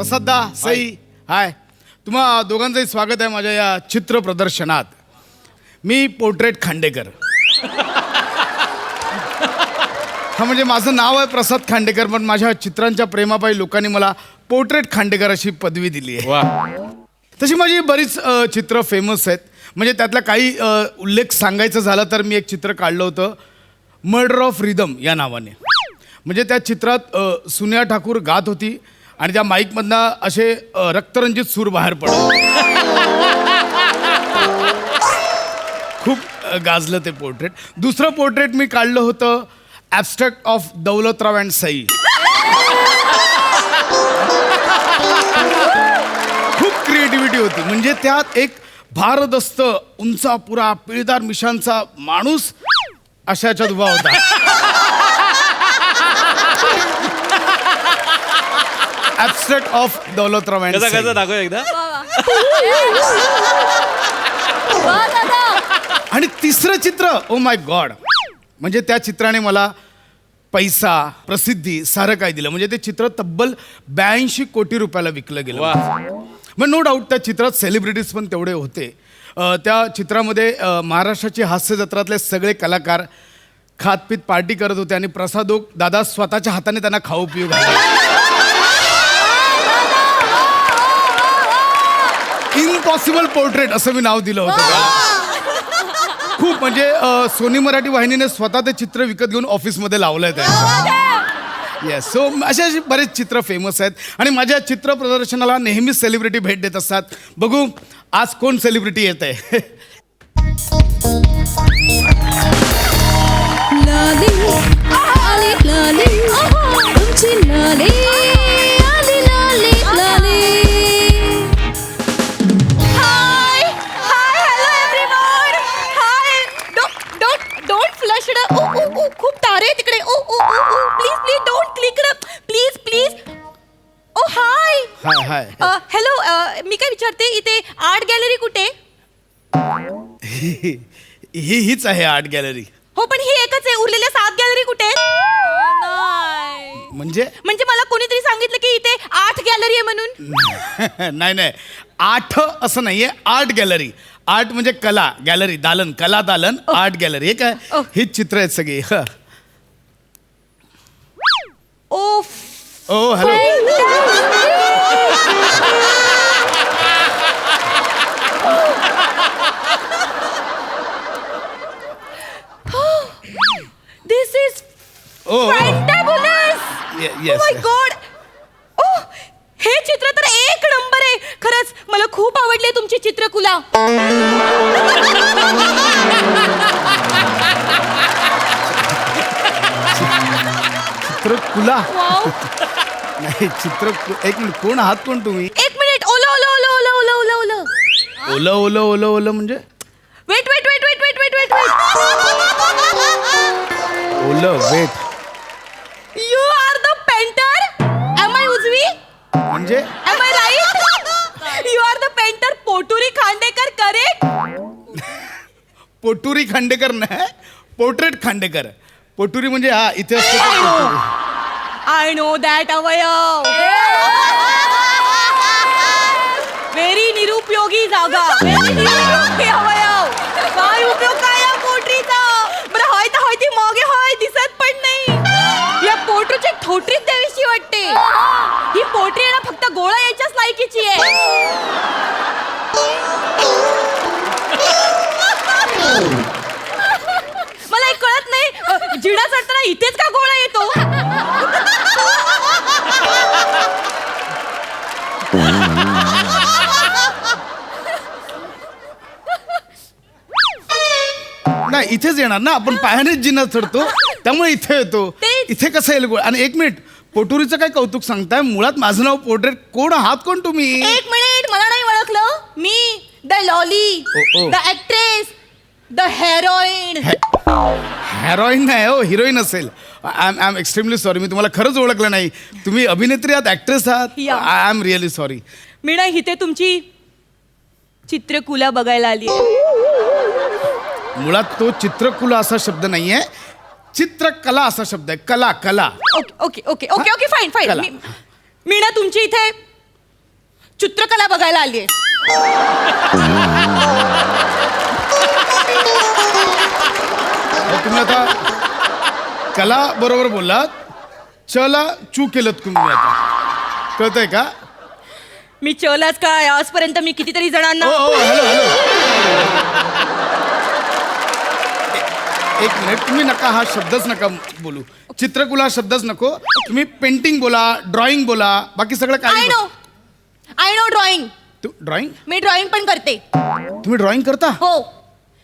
प्रसाददा सई हाय तुम्हा दोघांचंही स्वागत आहे माझ्या या चित्र प्रदर्शनात. मी पोर्ट्रेट खांडेकर. हा म्हणजे माझं नाव आहे प्रसाद खांडेकर, पण माझ्या चित्रांच्या प्रेमापायी लोकांनी मला पोर्ट्रेट खांडेकर अशी पदवी दिली आहे. तशी माझी बरीच चित्र फेमस आहेत. म्हणजे त्यातला काही उल्लेख सांगायचं झाला तर मी एक चित्र काढलं होतं मर्डर ऑफ रिदम या नावाने. म्हणजे त्या चित्रात सुनिया ठाकूर गात होती आणि त्या माईकमधनं असे रक्तरंजित सूर बाहेर पडले. खूप गाजलं ते पोर्ट्रेट. दुसरं पोर्ट्रेट मी काढलं होतं abstract of Daulatrao and Sai. खूप क्रिएटिव्हिटी होती. म्हणजे त्यात एक भारदस्त उंचापुरा पिळदार मिशांचा माणूस अशाच्यात उभा होता. Abstract of Daulatrao and Sai. कसं दाखव एकदा. आणि तिसरं चित्र ओ माय गॉड, म्हणजे त्या चित्राने मला पैसा प्रसिद्धी सारं काय दिलं. म्हणजे ते चित्र तब्बल 82 कोटी रुपयाला विकलं गेलं. मग नो डाऊट त्या चित्रात सेलिब्रिटीज पण तेवढे होते. त्या चित्रामध्ये महाराष्ट्राची हास्य जत्रातले सगळे कलाकार खातपीत पार्टी करत होते आणि प्रसादो दादा स्वतःच्या हाताने त्यांना खाऊ पिऊ घालले. इम्पॉसिबल पोर्ट्रेट असं मी नाव दिलं होतं. खूप म्हणजे सोनी मराठी वाहिनीने स्वतः ते चित्र विकत घेऊन ऑफिसमध्ये लावलंय त्यांनी. येस, सो असे बरेच चित्र फेमस आहेत आणि माझ्या चित्र प्रदर्शनाला नेहमीच सेलिब्रिटी भेट देत असतात. बघू आज कोण सेलिब्रिटी येत आहे. खूप तारे तिकडे. Oh oh oh please please don't click please please. Oh hi hi hi. Hello, मी काय विचारते इथे आर्ट गॅलरी कुठे? हीच आहे आर्ट गॅलरी. हो पण ही एकच आहे, उरलेल्या 7 गॅलरी कुठे? म्हणजे मला कोणीतरी सांगितलं की इथे 8 गॅलरी आहे म्हणून. नाही नाही 8 असं नाहीये, आर्ट गॅलरी. आर्ट म्हणजे कला, गॅलरी दालन, कला दालन, आर्ट गॅलरी. हे काय हीच चित्र आहेत सगळी. Oh hello. This is fantabulous. Yes. Oh my god. Oh, हे चित्र तर एक नंबर आहे. खरंच मला खूप आवडले तुमची चित्रकुला. चित्रकुला नाही चित्र. एक मिनिट, कोण आहात कोण तुम्ही? एक मिनिट. ओला ओला ओला ओला ओला ओला ओला ओलं ओलं ओलं ओलं म्हणजे wait wait wait wait wait wait wait wait. ओलं wait you are the painter. Am I उजवी? म्हणजे am I right? You are the painter पोटुरी खांडेकर, करेक्ट? पोटुरी खांडेकर नाही, पोर्ट्रेट खांडेकर. पोटुरी म्हणजे हा इथे असतो. आय नो दॅट अवयव. व्हेरी निरुपयोगी जागा. व्हेरी निरुपयोगी अवयव. काय उपयोग काय या पोटरीचा? बरं होय तर होय ती मागे होय दिसत पण नाही. या पोटरीची थोटरीच द्यावीशी वाटते. ही पोटरी ना फक्त गोळा यायच्याच लायकीची आहे. मला एक कळत नाही, जिडा चढताना इथेच का गोळा येतो? नाही इथेच येणार ना, आपण पायानेच जिना चढतो त्यामुळे इथे येतो. इथे कसं येईल गोळ? आणि एक मिनिट, पोटुरीचं काय कौतुक सांगताय? मुळात माझं नाव पोर्ट्रेट. कोण आहात कोण तुम्ही? एक मिनिट, मला नाही ओळखलं. मी the Lolly, the actress, the heroine. Heroine नाही हो, हिरोईन असेल. आय एम एक्स्ट्रीमली सॉरी, मी तुम्हाला खरंच ओळखलं नाही. तुम्ही अभिनेत्री आहात, ऍक्ट्रेस आहात? I am really sorry. मी ना इथे तुमची चित्रकुला बघायला आली. मुळात तो चित्रकुला असा शब्द नाहीये, चित्रकला असा शब्द आहे. कला कला. Okay okay okay okay okay fine fine. मी ना तुमची इथे चित्रकला बघायला आलीये. तुम्ही आता कला बरोबर बोललात, चला चू केलं तुम्ही आता. कळतंय का? मी चलाच काय, आजपर्यंत मी कितीतरी जणांना. हॅलो हॅलो, एक मिनिट, तुम्ही नका हा शब्दच नका बोलू. चित्रकला शब्दच नको, तुम्ही पेंटिंग बोला, ड्रॉइंग बोला, बाकी सगळं काय. I know drawing. तू ड्रॉइंग? मी ड्रॉइंग पण करते. तुम्ही ड्रॉइंग करता? हो,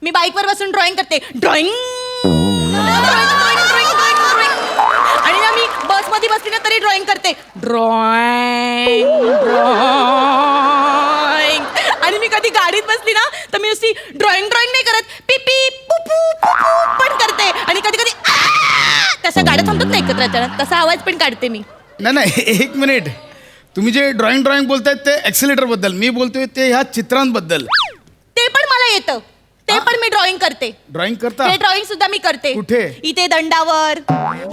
मी बाईकवर बसून ड्रॉइंग करते. ड्रॉइंग. आणि ना मी बसमध्ये बसली ना तरी ड्रॉइंग करते. ड्रॉइंग. आणि मी कधी गाडीत बसली ना तर मी नुसती ड्रॉइंग नाही करत, पिपी पुपू पण करते. आणि कधी कधी तशा गाड्या थांबतात ना एकत्र, तसा आवाज पण काढते मी. नाही, एक मिनिट. तुम्ही जे ड्रॉइंग बोलतायत ते ऍक्सिलेटर बद्दल, मी बोलतोय ते ह्या चित्रांबद्दल. ते पण मला येतं, ते पण मी ड्रॉइंग करते. ड्रॉइंग करता? हे ड्रॉइंग सुद्धा मी करते. कुठे? इथे दंडावर,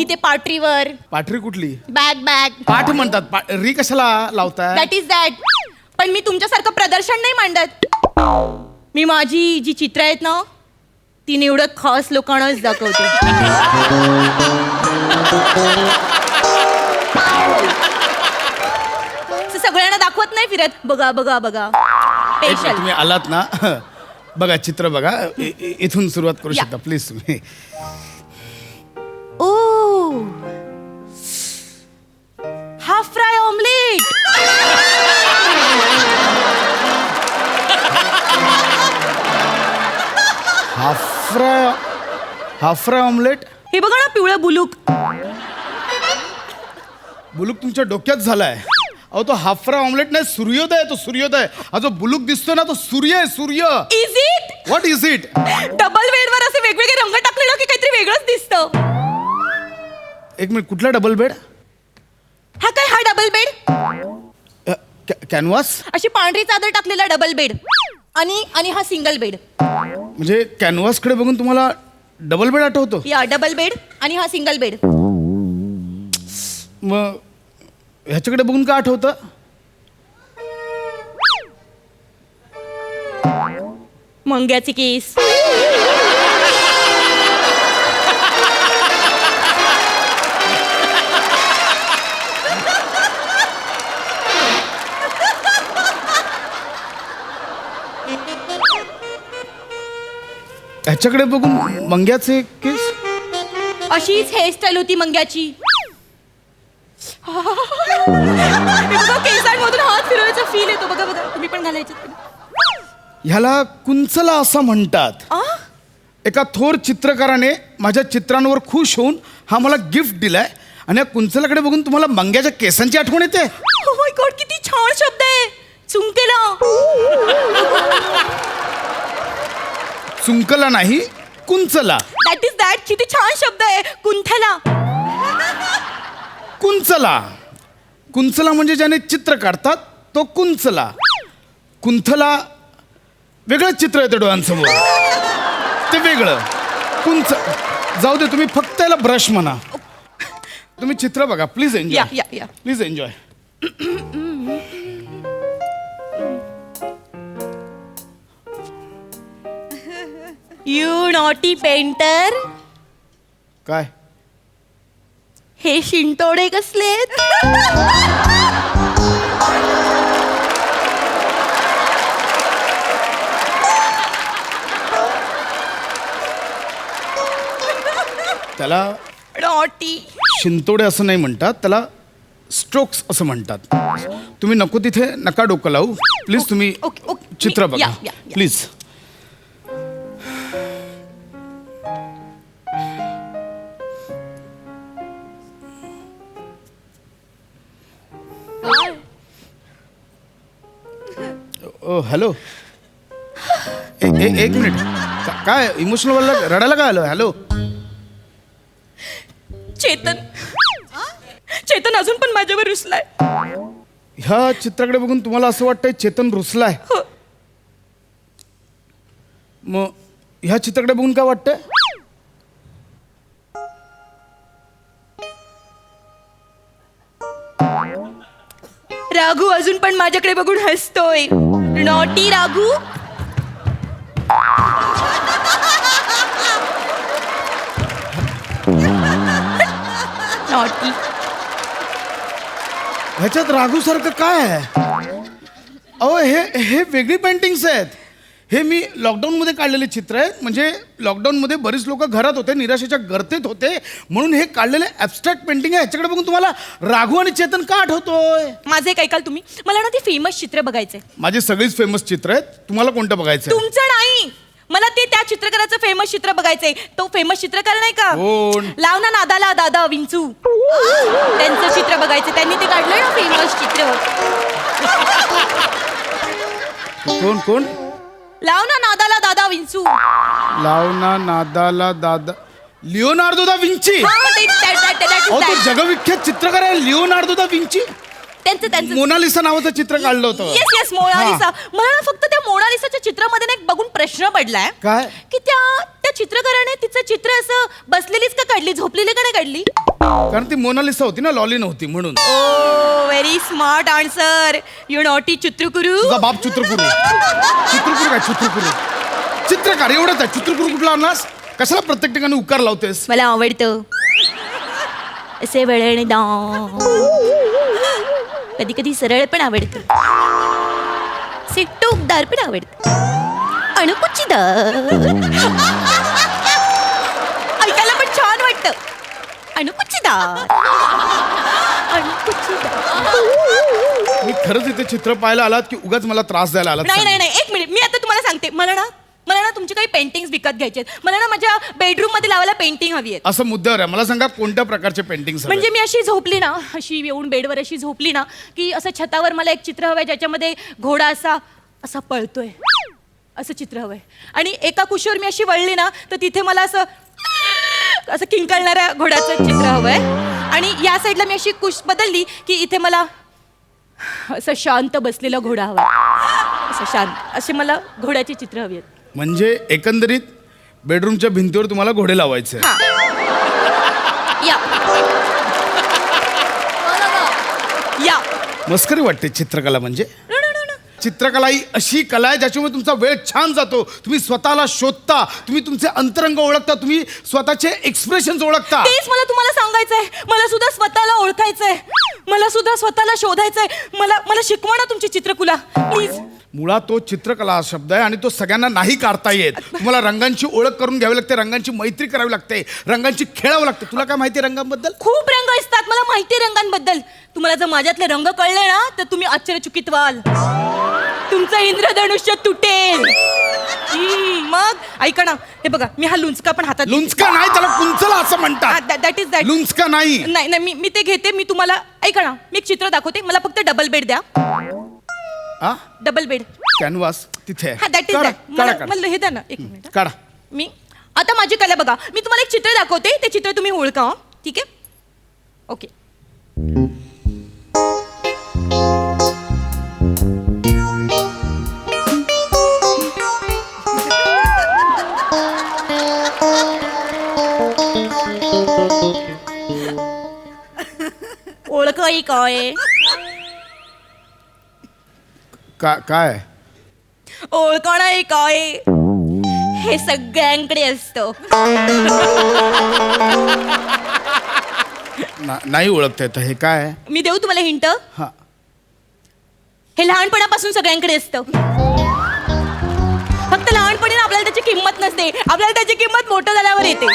इथे पाटरीवर. पाठरी कुठली? बॅग. पाठ म्हणतात. री कशाला लावताय? That is that. पण मी तुमच्यासारखं प्रदर्शन नाही मांडत. मी माझी जी चित्र आहेत ना ती निवडक खास लोकांनाच दाखवते. सगळ्यांना दाखवत नाही फिरत. बघा बघा बघा. स्पेशल. तुम्ही आलात ना, बघा चित्र बघा. इथून सुरुवात करू या. शकता प्लीज तुम्ही. Oh, half fry omelette. Half fry omelette. हे बघा ना, पिवळं बुलूक. बुलूक तुमच्या डोक्यात झालाय. अहो तो हाफ फ्राय ऑमलेट नाही, सूर्योदय. तो सूर्योदय. हा जो बुलूक दिसतो ना तो सूर्य आहे, सूर्य. Is it? What is it? Double बेडवर असे वेगवेगळे रंग टाकले ना की काहीतरी वेगळंच दिसतं. एक मिनिट, कुठला डबल बेड? हा काय, हा डबल बेड? कॅनव्हास? अशी पांढरी चादर टाकलेला डबल बेड. आणि हा सिंगल बेड. म्हणजे कॅनव्हास कडे बघून तुम्हाला डबल बेड आठवतो? या डबल बेड आणि हा सिंगल बेड. मग ह्याच्याकडे बघून का आठवतं? मंग्याची केस. ह्याच्याकडे बघून मंग्याचे केस? अशीच हेअरस्टाईल होती मंग्याची. केसांमधून हात फिरवायचा फील येतो. बघा बघा, तुम्ही पण घालायचे. ह्याला कुंचला असं म्हणतात. एका थोर चित्रकाराने माझ्या चित्रांवर खुश होऊन हा मला गिफ्ट दिलाय. आणि या कुंचलाकडे बघून तुम्हाला मंग्याच्या केसांची आठवण येते? ओ माय गॉड, किती छान शब्द आहे. चुंकेला. चुंकला नाही, कुंचला. That is that. किती छान शब्द आहे. कुंठला. कुंचला. कुंचला म्हणजे ज्याने चित्र काढतात तो कुंचला. कुंथला वेगळं चित्र येतं डोळ्यांसमोर, ते वेगळं. जाऊ दे, तुम्ही फक्त याला ब्रश म्हणा. तुम्ही चित्र बघा प्लीज. एन्जॉय. या. Please enjoy. You naughty painter. काय? हे शिंतोडे कसलेत? त्याला नॉटी. शिंतोडे असं नाही म्हणतात, त्याला स्ट्रोक्स असं म्हणतात. तुम्ही नको तिथे नका डोकं लावू प्लीज. तुम्ही ओके. चित्र बघा प्लीज. ओ हॅलो, एक मिनिट. काय इमोशनल वाला रडायला काय आलं? हॅलो चेतन अजून पण माझ्यावर रुसलाय. ह्या चित्राकडे बघून तुम्हाला असं वाटतंय चेतन रुसलाय? हो. मग ह्या चित्राकडे बघून काय वाटतंय? राघू अजून पण माझ्याकडे बघून हसतोय. नॉटी राघू. नॉटी. ह्याच्यात राघू सारखं काय आहे? अहो हे वेगळी पेंटिंग्स आहेत. हे मी लॉकडाऊनमध्ये काढलेले चित्र आहेत. म्हणजे लॉकडाऊनमध्ये बरीच लोक घरात होते, निराशेच्या गर्तेत होते, म्हणून हे काढलेले ॲबस्ट्रॅक्ट पेंटिंग आहे. ह्याच्याकडे बघून तुम्हाला राघू आणि चेतन का आठवतोय? माझे एक ऐकाल तुम्ही? मला ना ते फेमस चित्र बघायचे. माझी सगळीच फेमस चित्र आहेत. तुम्हाला कोणतं बघायचं? तुमचं नाही, मला ते त्या चित्रकाराचं फेमस चित्र बघायचंय. तो फेमस चित्रकार नाही का? कोण? लाव ना नादाला दादा विंचू. त्यांचं चित्र बघायचं. त्यांनी ते काढलंय ना फेमस चित्र. कोण कोण? लाव ना नादाला दादा विंचू. लावना नादाला दादा. Leonardo da Vinci. अहो, तो जगविख्यात चित्रकार आहे लिओनार्दो दा विंची. त्यांचं मोनालिसा नावाचं चित्र काढलं होतं. Yes Mona Lisa. मला ना फक्त त्या मोनालिसाच्या चित्रामध्ये ना एक बघून प्रश्न पडलाय. काय? की त्या चित्रकाराने तिचं चित्र असं बसलेलीच का काढली, झोपलेली का नाही काढली? कारण ती मोनालिसा होती ना, लॉली नव्हती म्हणून. Oh very smart answer. You naughty चित्रकुरू. तुझा बाप चित्रकुरू. चित्रकुरू काय? चित्रकुरू चित्रकार एवढंच आहे. चित्रकुरू कुठला आणलास? कशाला प्रत्येक ठिकाणी उकार लावतेस? मला आवडतं असे वळणदार. कधी कधी सरळ पण आवडतं, टोकदार पण आवडतं, अणुकुचीदार. ऐकायला पण छान वाटतं. अणुकुचीदार. मी खरंच इथे चित्र पाहायला आलात की उगाच मला त्रास द्यायला आलात? नाही एक मिनिट, मी आता तुम्हाला सांगते. मला ना तुमची काही पेंटिंग्स विकत घ्यायचे आहेत. मला ना माझ्या बेडरूम मध्ये लावायला पेंटिंग हवी आहे. असं मुद्द्यावर आहे. मला सांगा कोणत्या प्रकारचे पेंटिंग्स? म्हणजे मी अशी झोपली ना, अशी येऊन बेडवर अशी झोपली ना, की असं छतावर मला एक चित्र हवंय ज्याच्यामध्ये घोडा असा पळतोय, असं चित्र हवंय. आणि एका कुशीवर मी अशी वळली ना, तर तिथे मला असं किंकाळणाऱ्या घोड्याचं चित्र हवंय. आणि या साईडला मी अशी कुश बदलली की इथे मला असं शांत बसलेला घोडा हवा. असं शांत असे मला घोड्याची चित्र हवी आहेत. म्हणजे एकंदरीत बेडरूमच्या भिंतीवर तुम्हाला घोडे लावायचे? या मस्करी वाटते चित्रकला म्हणजे. चित्रकला ही अशी कला आहे ज्याच्यामुळे तुमचा वेळ छान जातो. तुम्ही स्वतःला शोधता, तुम्ही तुमचे अंतरंग ओळखता, तुम्ही स्वतःचे एक्सप्रेशन्स ओळखता. तेच मला तुम्हाला सांगायचंय. मला सुद्धा स्वतःला ओळखायचंय, मला सुद्धा स्वतःला शोधायचंय. मला शिकवा ना तुमची चित्रकला प्लीज. मुळात तो चित्रकला हा शब्द आहे आणि तो सगळ्यांना नाही काढता येत. तुम्हाला रंगांची ओळख करून घ्यावी लागते, रंगांची मैत्री करावी लागते, रंगांची खेळावं लागतं. तुला काय माहिती रंगांबद्दल? खूप रंग असतात, मला माहिती आहे रंगांबद्दल. तुम्हाला जर माझ्यातले रंग कळले ना तर तुम्ही आश्चर्यचकित व्हाल. तुमचं इंद्रधनुष्य तुटेल. मग ऐका ना, हे बघा मी हा लुंचका पण हातात. लुंचका नाही, त्याला कुंचला असं म्हणतात. That is that. लुंचका नाही. नाही मी ते घेते. मी तुम्हाला ऐका ना, मी एक चित्र दाखवते. मला फक्त डबल बेड द्या. डबल बेड कॅनव्हास तिथे आहे. That is that. मला हे द्या ना, एक मिनिट काढा. मी आता माझी कला बघा. मी तुम्हाला एक चित्र दाखवते, ते चित्र तुम्ही ओळखा. ठीक आहे? ओके. ओळख काय? काय ओळखणं आहे काय? हे सगळ्यांकडे असतं. नाही ओळखता येतं. हे काय आहे? मी देऊ तुम्हाला हिंट? हा. हे लहानपणापासून सगळ्यांकडे असतं. फक्त लहानपणी ना आपल्याला त्याची किंमत नसते, आपल्याला त्याची किंमत मोठं झाल्यावर येते.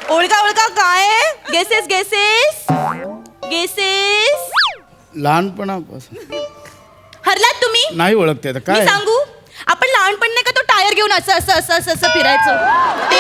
ओळखा काय? गेसेस. लहानपणापासून हरलात तुम्ही? नाही ओळखता येतं. मी काय सांगू? आपण लहानपणी नाही का तो टायर घेऊन असं फिरायचं. ते